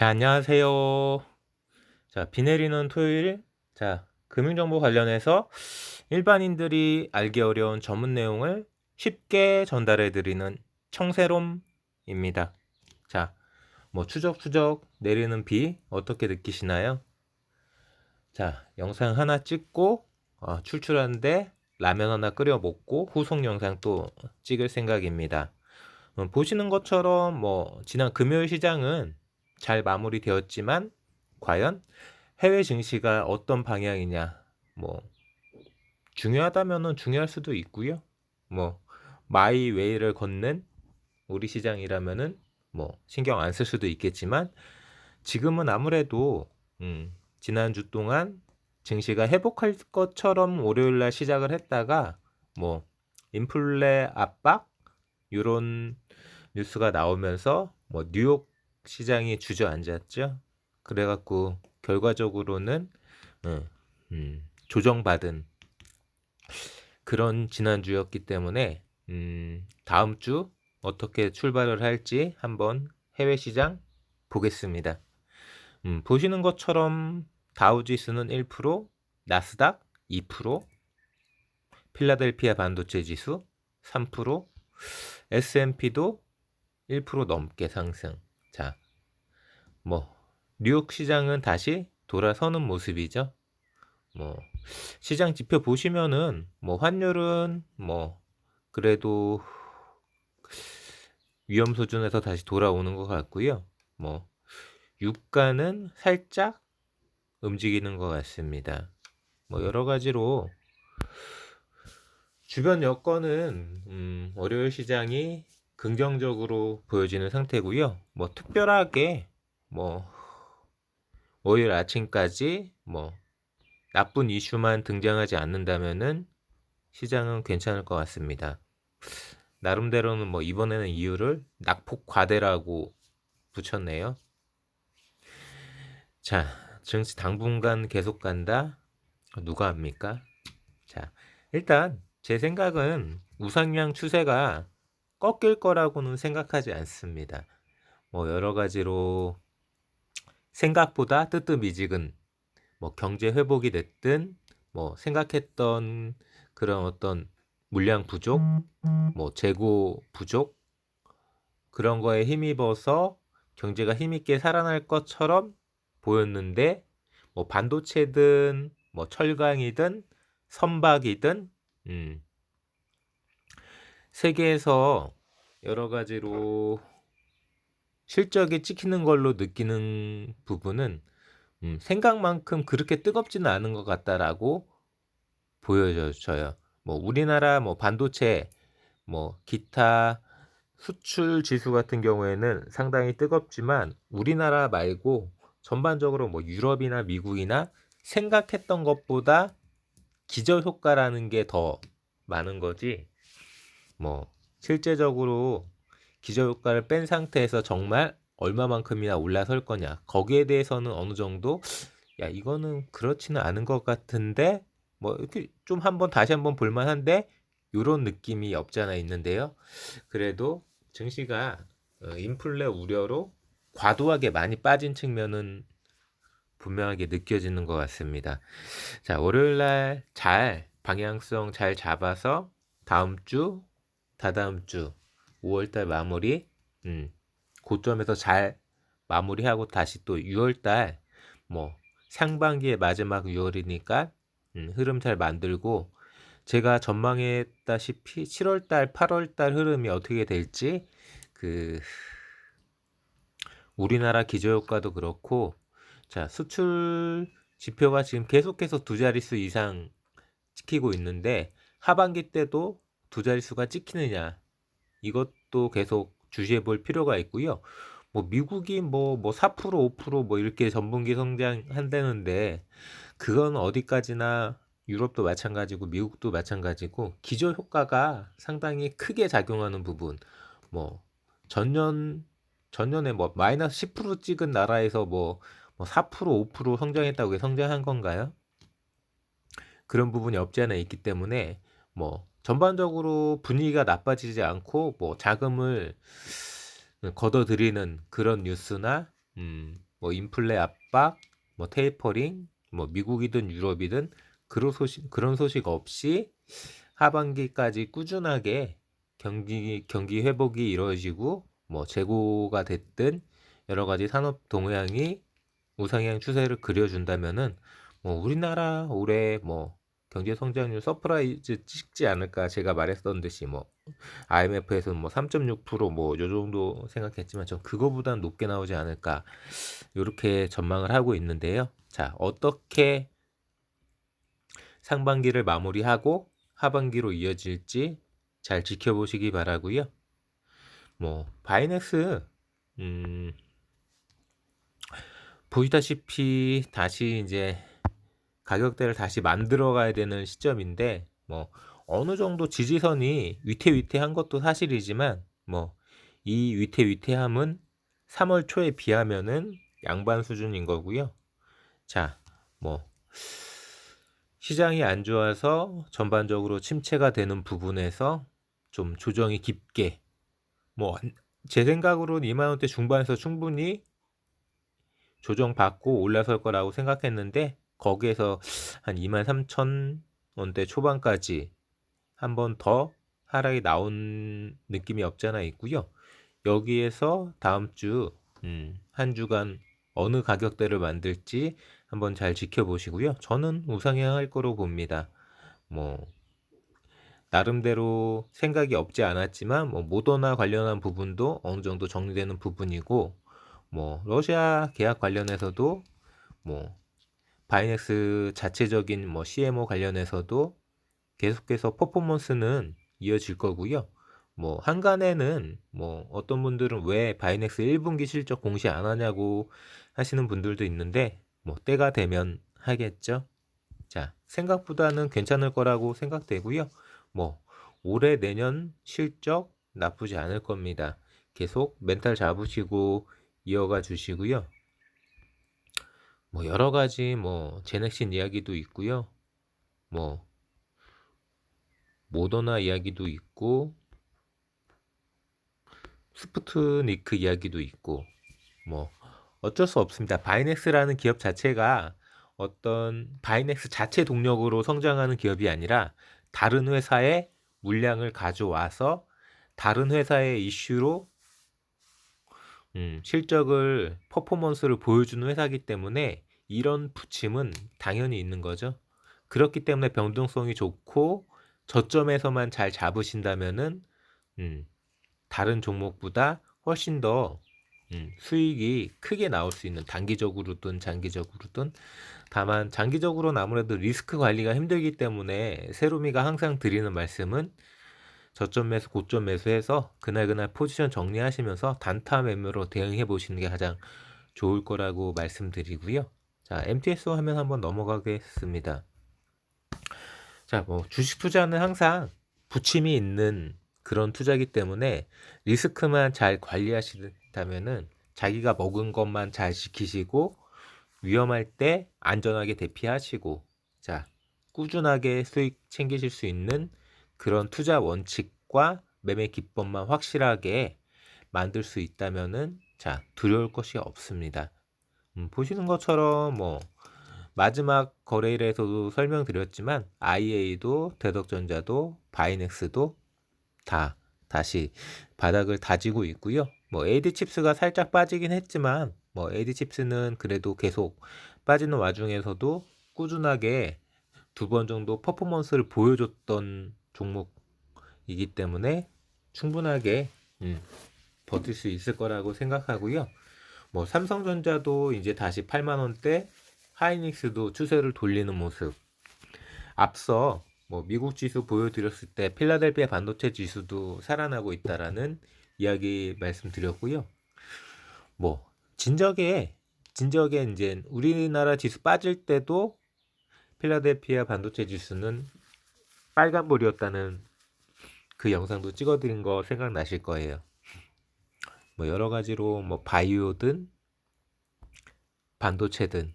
자, 안녕하세요. 자, 비 내리는 토요일. 자, 금융정보 관련해서 일반인들이 알기 어려운 전문 내용을 쉽게 전달해 드리는 청새롬입니다. 자, 뭐 추적추적 내리는 비 어떻게 느끼시나요? 자, 영상 하나 찍고 출출한데 라면 하나 끓여 먹고 후속 영상 또 찍을 생각입니다. 보시는 것처럼 뭐 지난 금요일 시장은 잘 마무리되었지만 과연 해외 증시가 어떤 방향이냐, 뭐 중요하다면은 중요할 수도 있고요. 뭐 마이 웨이를 걷는 우리 시장이라면은 뭐 신경 안 쓸 수도 있겠지만, 지금은 아무래도 지난주 동안 증시가 회복할 것처럼 월요일 날 시작을 했다가 뭐 인플레 압박 요런 뉴스가 나오면서 뭐 뉴욕 시장이 주저앉았죠. 그래갖고 결과적으로는 조정받은 그런 지난주였기 때문에 다음 주 어떻게 출발을 할지 한번 해외 시장 보겠습니다. 보시는 것처럼 다우지수는 1%, 나스닥 2%, 필라델피아 반도체 지수 3%, S&P도 1% 넘게 상승. 자, 뭐 뉴욕 시장은 다시 돌아서는 모습이죠. 뭐 시장 지표 보시면은 뭐 환율은 뭐 그래도 위험 수준에서 다시 돌아오는 것 같고요. 뭐 유가는 살짝 움직이는 것 같습니다. 뭐 여러 가지로 주변 여건은 월요일 시장이 긍정적으로 보여지는 상태고요. 뭐 특별하게 뭐 월요일 아침까지 뭐 나쁜 이슈만 등장하지 않는다면은 시장은 괜찮을 것 같습니다. 나름대로는 뭐 이번에는 이유를 낙폭 과대라고 붙였네요. 자, 증시 당분간 계속 간다? 누가 합니까? 자, 일단 제 생각은 우상향 추세가 꺾일 거라고는 생각하지 않습니다. 뭐 여러 가지로 생각보다 뜨뜻미지근 뭐 경제 회복이 됐든 뭐 생각했던 그런 어떤 물량 부족, 뭐 재고 부족 그런 거에 힘입어서 경제가 힘있게 살아날 것처럼 보였는데, 뭐 반도체든 뭐 철강이든 선박이든 세계에서 여러 가지로 실적이 찍히는 걸로 느끼는 부분은 생각만큼 그렇게 뜨겁지는 않은 것 같다라고 보여져요. 뭐 우리나라 뭐 반도체 뭐 기타 수출 지수 같은 경우에는 상당히 뜨겁지만 우리나라 말고 전반적으로 뭐 유럽이나 미국이나 생각했던 것보다 기저효과라는 게 더 많은 거지, 뭐 실제적으로 기저효과를 뺀 상태에서 정말 얼마만큼이나 올라설 거냐, 거기에 대해서는 어느 정도 야 이거는 그렇지는 않은 것 같은데 뭐 이렇게 좀 한번 다시 한번 볼만한데 요런 느낌이 없지 않아 있는데요. 그래도 증시가 인플레 우려로 과도하게 많이 빠진 측면은 분명하게 느껴지는 것 같습니다. 자, 월요일날 잘 방향성 잘 잡아서 다음 주, 다다음 주 5월달 마무리, 고점에서 잘 마무리하고 다시 또 6월달 뭐 상반기의 마지막 6월이니까 흐름 잘 만들고, 제가 전망했다시피 7월달, 8월달 흐름이 어떻게 될지 그 우리나라 기저효과도 그렇고, 자 수출 지표가 지금 계속해서 두 자릿수 이상 찍히고 있는데 하반기 때도 두 자릿수가 찍히느냐, 이것도 계속 주시해 볼 필요가 있고요. 뭐 미국이 뭐 4% 5%뭐 이렇게 전분기 성장한다는데 그건 어디까지나 유럽도 마찬가지고 미국도 마찬가지고 기저 효과가 상당히 크게 작용하는 부분, 뭐 전년에 뭐 마이너스 10% 찍은 나라에서 뭐 4% 5% 성장했다고 성장한 건가요? 그런 부분이 없지 않아 있기 때문에 뭐 전반적으로 분위기가 나빠지지 않고 뭐 자금을 걷어들이는 그런 뉴스나 뭐 인플레 압박, 뭐 테이퍼링, 뭐 미국이든 유럽이든 그런 소식 없이 하반기까지 꾸준하게 경기 회복이 이루어지고 뭐 재고가 됐든 여러 가지 산업 동향이 우상향 추세를 그려준다면은 뭐 우리나라 올해 뭐 경제 성장률 서프라이즈 찍지 않을까. 제가 말했던 듯이 뭐 IMF에서는 뭐 3.6%뭐 요 정도 생각했지만 전 그거보단 높게 나오지 않을까 이렇게 전망을 하고 있는데요. 자, 어떻게 상반기를 마무리하고 하반기로 이어질지 잘 지켜보시기 바라고요. 뭐 바이낸스 보시다시피 다시 이제 가격대를 다시 만들어 가야 되는 시점인데 뭐 어느 정도 지지선이 위태위태한 것도 사실이지만 뭐 이 위태위태함은 3월 초에 비하면은 양반 수준인 거고요. 자, 뭐 시장이 안 좋아서 전반적으로 침체가 되는 부분에서 좀 조정이 깊게 뭐 제 생각으로는 2만 원대 중반에서 충분히 조정받고 올라설 거라고 생각했는데 거기에서 한 23,000원대 초반까지 한 번 더 하락이 나온 느낌이 없잖아 있고요. 여기에서 다음 주 한 주간 어느 가격대를 만들지 한번 잘 지켜보시고요. 저는 우상향할 거로 봅니다. 뭐 나름대로 생각이 없지 않았지만 뭐 모더나 관련한 부분도 어느 정도 정리되는 부분이고 뭐 러시아 계약 관련해서도 뭐 바이넥스 자체적인 뭐 CMO 관련해서도 계속해서 퍼포먼스는 이어질 거고요. 뭐 한간에는 뭐 어떤 분들은 왜 바이넥스 1분기 실적 공시 안 하냐고 하시는 분들도 있는데 뭐 때가 되면 하겠죠. 자, 생각보다는 괜찮을 거라고 생각되고요. 뭐 올해 내년 실적 나쁘지 않을 겁니다. 계속 멘탈 잡으시고 이어가 주시고요. 뭐 여러 가지 뭐 제넥신 이야기도 있고요. 뭐 모더나 이야기도 있고 스푸트니크 이야기도 있고 뭐 어쩔 수 없습니다. 바이넥스라는 기업 자체가 어떤 바이넥스 자체 동력으로 성장하는 기업이 아니라 다른 회사의 물량을 가져와서 다른 회사의 이슈로 실적을 퍼포먼스를 보여주는 회사이기 때문에 이런 부침은 당연히 있는 거죠. 그렇기 때문에 변동성이 좋고 저점에서만 잘 잡으신다면은 다른 종목보다 훨씬 더 수익이 크게 나올 수 있는 단기적으로든 장기적으로든 다만 장기적으로는 아무래도 리스크 관리가 힘들기 때문에 세로미가 항상 드리는 말씀은 저점 매수 고점 매수해서 그날그날 포지션 정리하시면서 단타 매매로 대응해 보시는 게 가장 좋을 거라고 말씀드리고요. 자, MTS 화면 한번 넘어가겠습니다. 자, 뭐 주식 투자는 항상 부침이 있는 그런 투자이기 때문에 리스크만 잘 관리하시다면은 자기가 먹은 것만 잘 지키시고 위험할 때 안전하게 대피하시고 자, 꾸준하게 수익 챙기실 수 있는 그런 투자 원칙과 매매 기법만 확실하게 만들 수 있다면은 자, 두려울 것이 없습니다. 보시는 것처럼 뭐 마지막 거래일에서도 설명드렸지만 IA도 대덕전자도 바이넥스도 다 다시 바닥을 다지고 있고요. 뭐 AD칩스가 살짝 빠지긴 했지만 뭐 AD칩스는 그래도 계속 빠지는 와중에서도 꾸준하게 2번 정도 퍼포먼스를 보여줬던 종목이기 때문에 충분하게 버틸 수 있을 거라고 생각하고요. 뭐 삼성전자도 이제 다시 8만 원대, 하이닉스도 추세를 돌리는 모습. 앞서 뭐 미국 지수 보여드렸을 때 필라델피아 반도체 지수도 살아나고 있다라는 이야기 말씀드렸고요. 뭐 진적에 이제 우리나라 지수 빠질 때도 필라델피아 반도체 지수는 빨간불이었다는 그 영상도 찍어드린 거 생각나실 거예요. 뭐 여러 가지로 뭐 바이오든 반도체든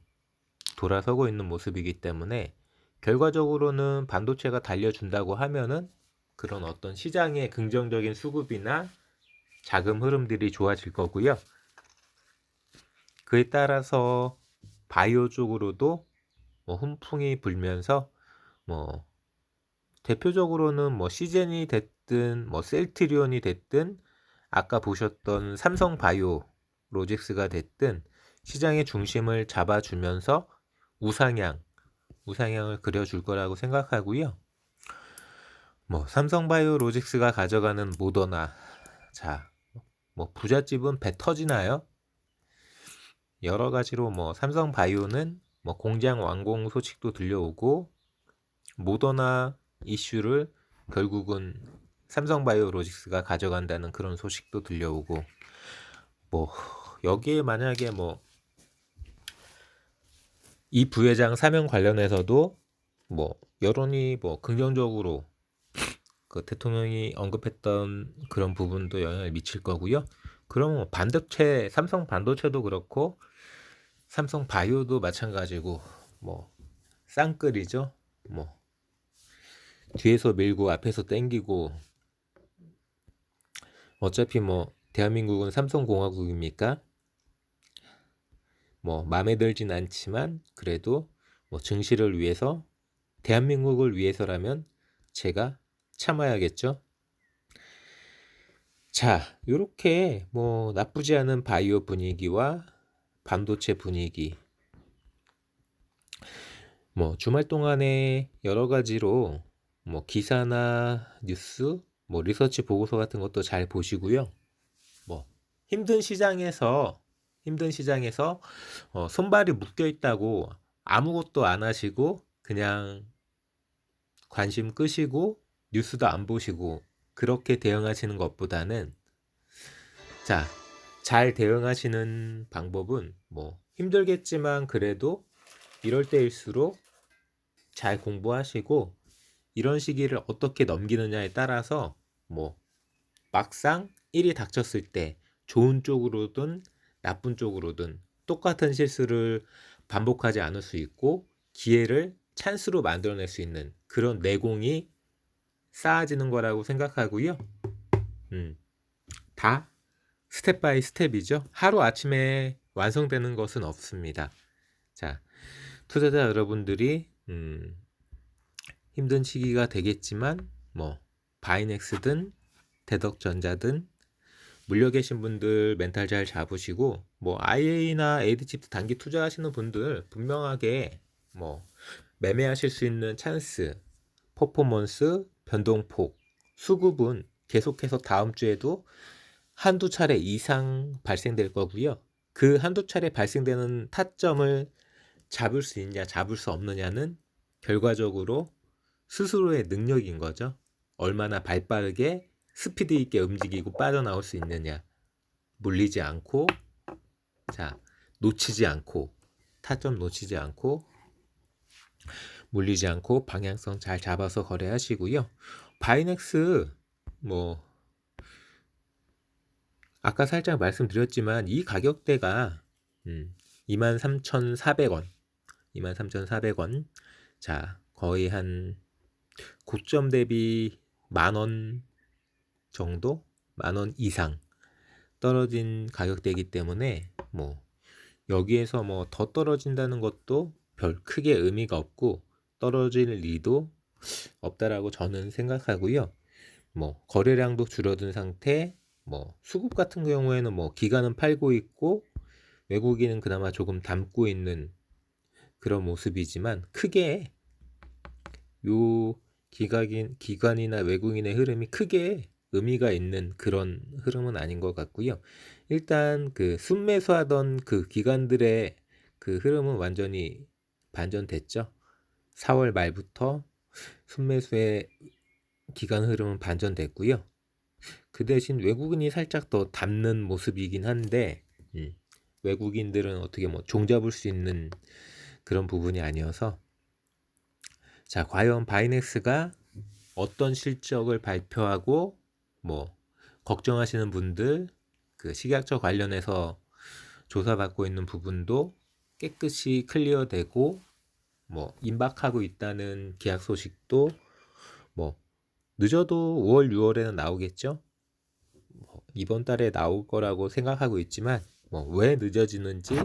돌아서고 있는 모습이기 때문에 결과적으로는 반도체가 달려준다고 하면은 그런 어떤 시장의 긍정적인 수급이나 자금 흐름들이 좋아질 거고요. 그에 따라서 바이오 쪽으로도 뭐 훈풍이 불면서 뭐 대표적으로는 뭐 시젠이 됐든 뭐 셀트리온이 됐든 아까 보셨던 삼성바이오로직스가 됐든 시장의 중심을 잡아주면서 우상향을 그려줄 거라고 생각하고요. 뭐 삼성바이오로직스가 가져가는 모더나, 자, 뭐 부잣집은 배 터지나요? 여러 가지로 뭐 삼성바이오는 뭐 공장 완공 소식도 들려오고 모더나 이슈를 결국은 삼성바이오로직스가 가져간다는 그런 소식도 들려오고, 뭐 여기에 만약에 뭐 이 부회장 사면 관련해서도 뭐 여론이 뭐 긍정적으로 그 대통령이 언급했던 그런 부분도 영향을 미칠 거고요. 그럼 뭐 반도체, 삼성 반도체도 그렇고 삼성 바이오도 마찬가지고 뭐 쌍끌이죠. 뭐 뒤에서 밀고 앞에서 땡기고, 어차피 뭐 대한민국은 삼성공화국입니까? 뭐 마음에 들진 않지만 그래도 뭐 증시를 위해서, 대한민국을 위해서라면 제가 참아야겠죠. 자, 요렇게 뭐 나쁘지 않은 바이오 분위기와 반도체 분위기, 뭐 주말 동안에 여러 가지로 뭐 기사나 뉴스, 뭐 리서치 보고서 같은 것도 잘 보시고요. 뭐 힘든 시장에서 손발이 묶여 있다고 아무것도 안 하시고 그냥 관심 끄시고 뉴스도 안 보시고 그렇게 대응하시는 것보다는, 자, 잘 대응하시는 방법은 뭐 힘들겠지만 그래도 이럴 때일수록 잘 공부하시고 이런 시기를 어떻게 넘기느냐에 따라서 뭐 막상 일이 닥쳤을 때 좋은 쪽으로든 나쁜 쪽으로든 똑같은 실수를 반복하지 않을 수 있고 기회를 찬스로 만들어낼 수 있는 그런 내공이 쌓아지는 거라고 생각하고요. 다 스텝 바이 스텝이죠. 하루 아침에 완성되는 것은 없습니다. 자, 투자자 여러분들이 힘든 시기가 되겠지만 뭐 바이넥스든 대덕전자든 물려 계신 분들 멘탈 잘 잡으시고, 뭐 IA나 에이드칩트 단기 투자하시는 분들 분명하게 뭐 매매하실 수 있는 찬스, 퍼포먼스, 변동폭, 수급은 계속해서 다음 주에도 한두 차례 이상 발생될 거고요. 그 한두 차례 발생되는 타점을 잡을 수 있냐, 잡을 수 없느냐는 결과적으로 스스로의 능력인 거죠. 얼마나 발빠르게 스피드 있게 움직이고 빠져나올 수 있느냐. 물리지 않고, 자, 놓치지 않고, 타점 놓치지 않고, 물리지 않고 방향성 잘 잡아서 거래하시고요. 바이넥스 뭐 아까 살짝 말씀드렸지만 이 가격대가 23,400원 23,400원, 자 거의 한 고점 대비 만원 정도, 만원 이상 떨어진 가격대이기 때문에 뭐 여기에서 뭐 더 떨어진다는 것도 별 크게 의미가 없고 떨어질 리도 없다라고 저는 생각하고요. 뭐 거래량도 줄어든 상태, 뭐 수급 같은 경우에는 뭐 기관은 팔고 있고 외국인은 그나마 조금 담고 있는 그런 모습이지만 크게 요 기관이나 외국인의 흐름이 크게 의미가 있는 그런 흐름은 아닌 것 같고요. 일단 그 순매수하던 그 기관들의 그 흐름은 완전히 반전됐죠. 4월 말부터 순매수의 기간 흐름은 반전됐고요. 그 대신 외국인이 살짝 더 담는 모습이긴 한데 외국인들은 어떻게 뭐 종잡을 수 있는 그런 부분이 아니어서, 자 과연 바이넥스가 어떤 실적을 발표하고 뭐 걱정하시는 분들 그 식약처 관련해서 조사받고 있는 부분도 깨끗이 클리어되고 뭐 임박하고 있다는 계약 소식도 뭐 늦어도 5월, 6월에는 나오겠죠. 뭐 이번 달에 나올 거라고 생각하고 있지만 뭐 왜 늦어지는지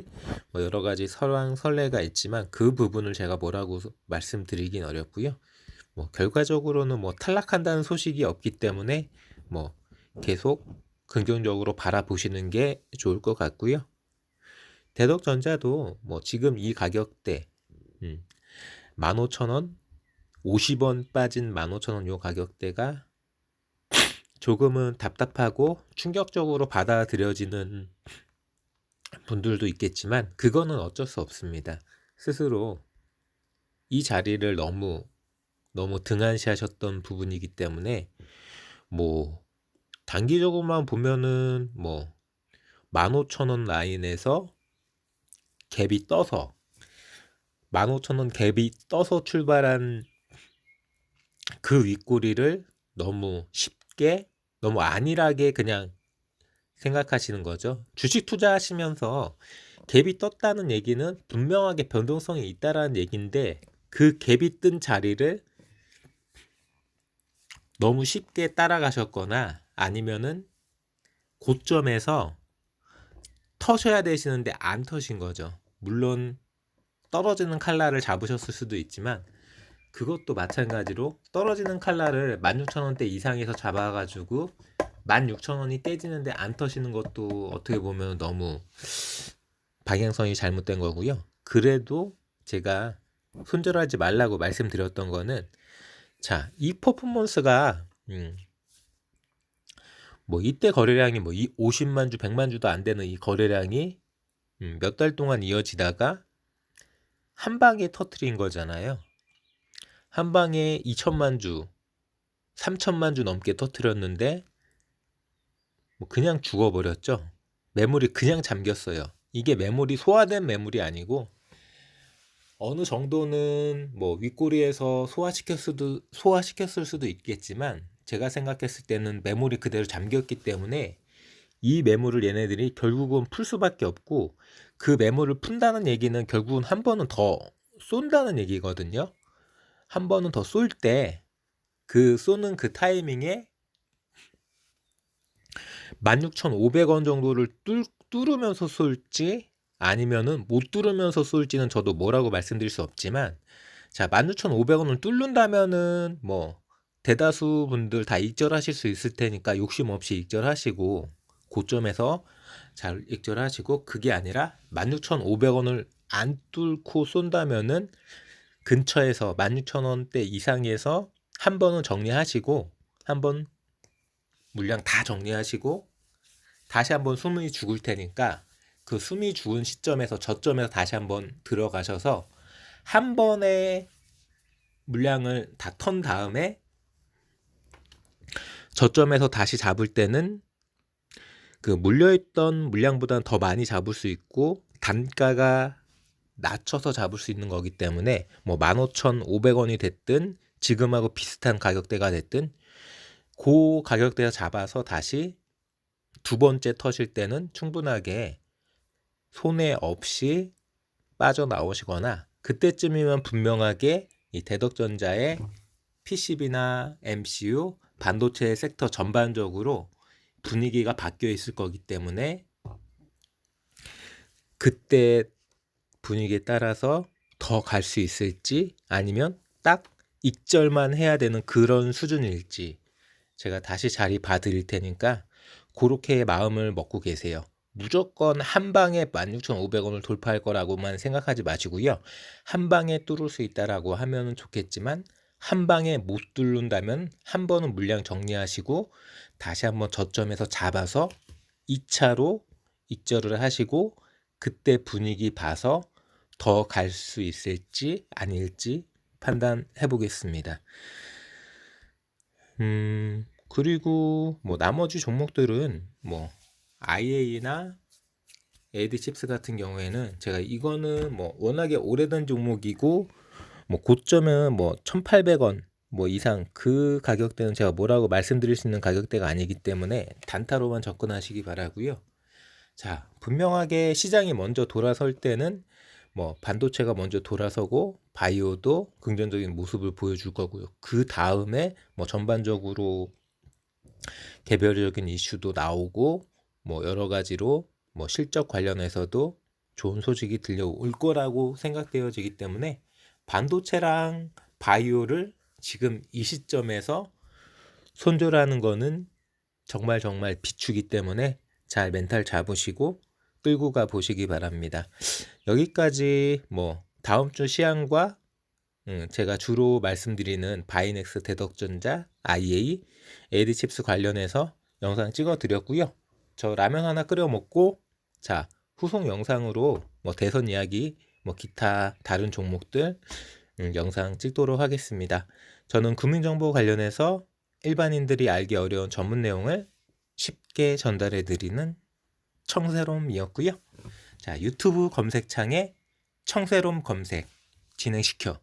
뭐 여러 가지 설왕설래가 있지만 그 부분을 제가 뭐라고 말씀드리긴 어렵고요. 뭐 결과적으로는 뭐 탈락한다는 소식이 없기 때문에 뭐 계속 긍정적으로 바라보시는 게 좋을 것 같고요. 대덕전자도 뭐 지금 이 가격대 15,000원 50원 빠진 15,000원 요 가격대가 조금은 답답하고 충격적으로 받아들여지는 분들도 있겠지만 그거는 어쩔 수 없습니다. 스스로 이 자리를 너무 등한시하셨던 부분이기 때문에 뭐 단기적으로만 보면은 뭐 15,000원 라인에서 갭이 떠서 15,000원 갭이 떠서 출발한 그 윗꼬리를 너무 쉽게 너무 안일하게 그냥 생각하시는 거죠. 주식 투자하시면서 갭이 떴다는 얘기는 분명하게 변동성이 있다라는 얘기인데 그 갭이 뜬 자리를 너무 쉽게 따라가셨거나 아니면은 고점에서 터셔야 되시는데 안 터신 거죠. 물론 떨어지는 칼날을 잡으셨을 수도 있지만 그것도 마찬가지로 떨어지는 칼날을 16,000원대 이상에서 잡아가지고 16,000원이 떼지는데 안 터시는 것도 어떻게 보면 너무 방향성이 잘못된 거고요. 그래도 제가 손절하지 말라고 말씀드렸던 거는 자, 이 퍼포먼스가 뭐 이때 거래량이 뭐 50만 주, 100만 주도 안 되는 이 거래량이 몇 달 동안 이어지다가 한 방에 터트린 거잖아요. 한 방에 2천만 주, 3천만 주 넘게 터트렸는데 뭐 그냥 죽어버렸죠. 매물이 그냥 잠겼어요. 이게 매물이 소화된 매물이 아니고 어느 정도는 뭐 윗꼬리에서 소화시켰을 수도 있겠지만 제가 생각했을 때는 매물이 그대로 잠겼기 때문에 이 매물을 얘네들이 결국은 풀 수밖에 없고 그 매물을 푼다는 얘기는 결국은 한 번은 더 쏜다는 얘기거든요. 한 번은 더 쏠 때 그 쏘는 그 타이밍에 16,500원 정도를 뚫으면서 쏠지 아니면은 못 뚫으면서 쏠지는 저도 뭐라고 말씀드릴 수 없지만 자 16,500원을 뚫는다면은 뭐 대다수 분들 다 익절하실 수 있을 테니까 욕심 없이 익절하시고 고점에서 잘 익절하시고 그게 아니라 16,500원을 안 뚫고 쏜다면은 근처에서 16,000원대 이상에서 한 번은 정리하시고 한 번 물량 다 정리하시고 다시 한번 숨이 죽을 테니까 그 숨이 죽은 시점에서 저점에서 다시 한번 들어가셔서 한 번에 물량을 다 턴 다음에 저점에서 다시 잡을 때는 그 물려있던 물량보다는 더 많이 잡을 수 있고 단가가 낮춰서 잡을 수 있는 거기 때문에 뭐 15,500원이 됐든 지금하고 비슷한 가격대가 됐든 그 가격대에 잡아서 다시 두 번째 터실 때는 충분하게 손해 없이 빠져나오시거나 그때쯤이면 분명하게 이 대덕전자의 PCB나 MCU, 반도체 섹터 전반적으로 분위기가 바뀌어 있을 거기 때문에 그때 분위기에 따라서 더 갈 수 있을지 아니면 딱 익절만 해야 되는 그런 수준일지 제가 다시 자리 봐드릴 테니까 그렇게 마음을 먹고 계세요. 무조건 한 방에 16,500원을 돌파할 거라고만 생각하지 마시고요. 한 방에 뚫을 수 있다라고 하면 좋겠지만 한 방에 못 뚫는다면 한 번은 물량 정리하시고 다시 한번 저점에서 잡아서 2차로 익절을 하시고 그때 분위기 봐서 더 갈 수 있을지 아닐지 판단해 보겠습니다. 그리고 뭐 나머지 종목들은 뭐 IA나 AD칩스 같은 경우에는 제가 이거는 뭐 워낙에 오래된 종목이고 뭐 고점은 뭐 1,800원 뭐 이상 그 가격대는 제가 뭐라고 말씀드릴 수 있는 가격대가 아니기 때문에 단타로만 접근하시기 바라고요. 자, 분명하게 시장이 먼저 돌아설 때는 뭐 반도체가 먼저 돌아서고 바이오도 긍정적인 모습을 보여줄 거고요. 그 다음에 뭐 전반적으로 개별적인 이슈도 나오고 뭐 여러 가지로 뭐 실적 관련해서도 좋은 소식이 들려올 거라고 생각되어지기 때문에 반도체랑 바이오를 지금 이 시점에서 손절하는 거는 정말 비추기 때문에 잘 멘탈 잡으시고 끌고 가 보시기 바랍니다. 여기까지 뭐 다음 주 시황과 제가 주로 말씀드리는 바이넥스, 대덕전자, IA, AD칩스 관련해서 영상 찍어 드렸고요. 저 라면 하나 끓여 먹고 자 후속 영상으로 뭐 대선 이야기, 뭐 기타 다른 종목들 영상 찍도록 하겠습니다. 저는 금융정보 관련해서 일반인들이 알기 어려운 전문 내용을 쉽게 전달해 드리는 청새롬이었고요. 자, 유튜브 검색창에 청새롬 검색 진행시켜